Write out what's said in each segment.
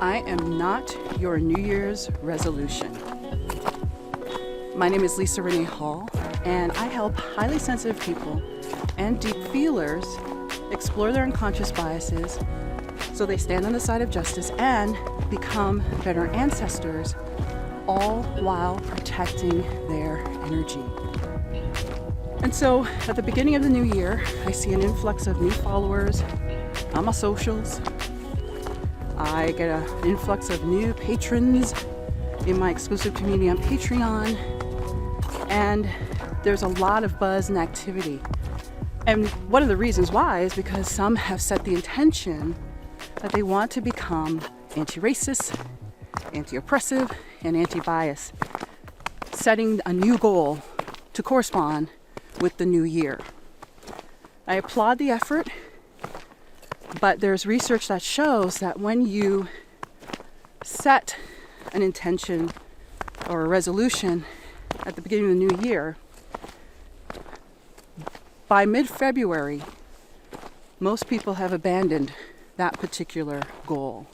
I am not your New Year's resolution. My name is Leesa Renée Hall, and I help highly sensitive people and deep feelers explore their unconscious biases so they stand on the side of justice and become better ancestors, all while protecting their energy. And so at the beginning of the new year, I see an influx of new followers on my socials. I get an influx of new patrons in my exclusive community on Patreon. And there's a lot of buzz and activity. And one of the reasons why is because some have set the intention that they want to become anti-racist, anti-oppressive, and anti-bias, setting a new goal to correspond with the new year. I applaud the effort, but there's research that shows that when you set an intention or a resolution at the beginning of the new year, by mid-February, most people have abandoned that particular goal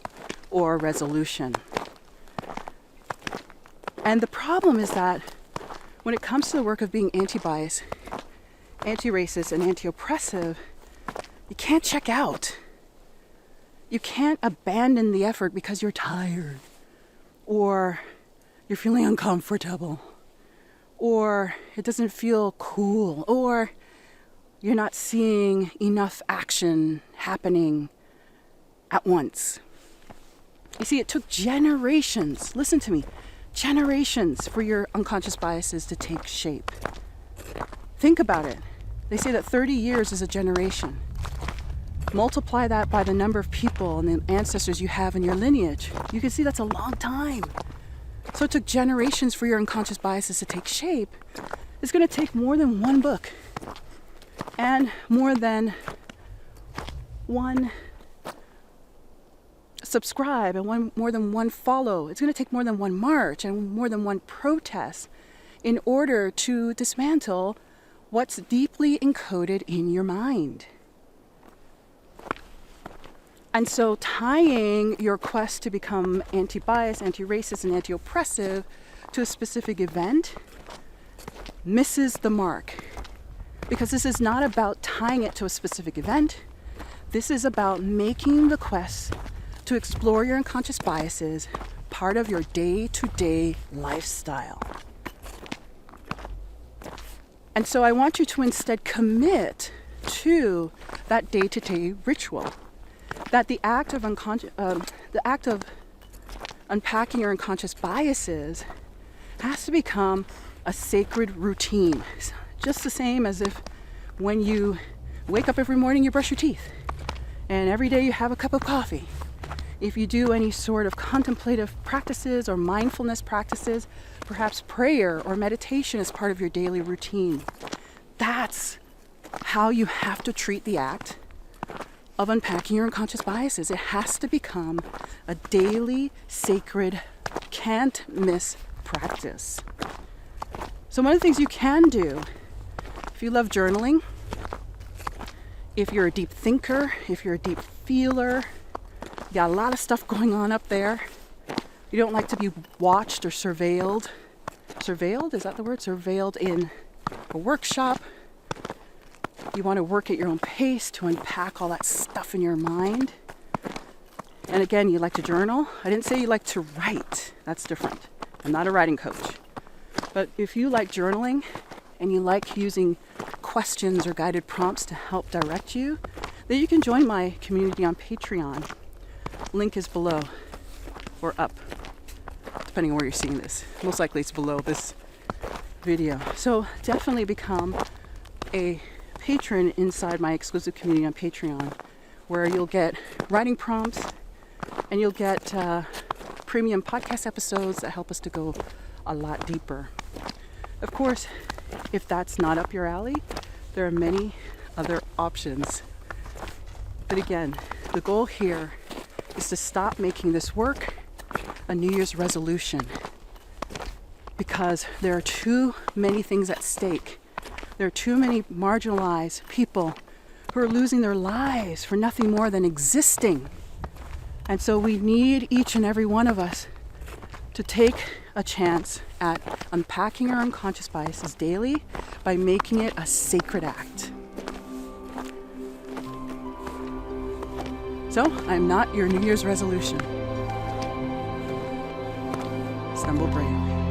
or resolution. And the problem is that when it comes to the work of being anti-bias, anti-racist, and anti-oppressive, you can't check out. You can't abandon the effort because you're tired, or you're feeling uncomfortable, or it doesn't feel cool, or you're not seeing enough action happening at once. You see, it took generations, listen to me, generations for your unconscious biases to take shape. Think about it. They say that 30 years is a generation. Multiply that by the number of people and the ancestors you have in your lineage. You can see that's a long time. So it took generations for your unconscious biases to take shape. It's going to take more than one book and more than one subscribe and more than one follow. It's going to take more than one march and more than one protest in order to dismantle what's deeply encoded in your mind. And so tying your quest to become anti-bias, anti-racist, and anti-oppressive to a specific event misses the mark. Because this is not about tying it to a specific event. This is about making the quest to explore your unconscious biases part of your day-to-day lifestyle. And so I want you to instead commit to that day-to-day ritual. That the act of unpacking your unconscious biases has to become a sacred routine. Just the same as if when you wake up every morning you brush your teeth, and every day you have a cup of coffee. If you do any sort of contemplative practices or mindfulness practices, perhaps prayer or meditation is part of your daily routine. That's how you have to treat the act of unpacking your unconscious biases. It has to become a daily, sacred, can't miss practice. So one of the things you can do, if you love journaling, if you're a deep thinker, if you're a deep feeler, you got a lot of stuff going on up there, you don't like to be watched or surveilled. Surveilled, is that the word? Surveilled in a workshop. You want to work at your own pace to unpack all that stuff in your mind. And again, you like to journal. I didn't say you like to write. That's different. I'm not a writing coach. But if you like journaling and you like using questions or guided prompts to help direct you, then you can join my community on Patreon. Link is below or up, depending on where you're seeing this. Most likely it's below this video. So definitely become a patron inside my exclusive community on Patreon, where you'll get writing prompts and you'll get premium podcast episodes that help us to go a lot deeper. Of course, if that's not up your alley, there are many other options. But again, the goal here is to stop making this work a New Year's resolution, because there are too many things at stake. There are too many marginalized people who are losing their lives for nothing more than existing. And so we need each and every one of us to take a chance at unpacking our unconscious biases daily by making it a sacred act. So, I'm not your New Year's resolution. Assemble brave.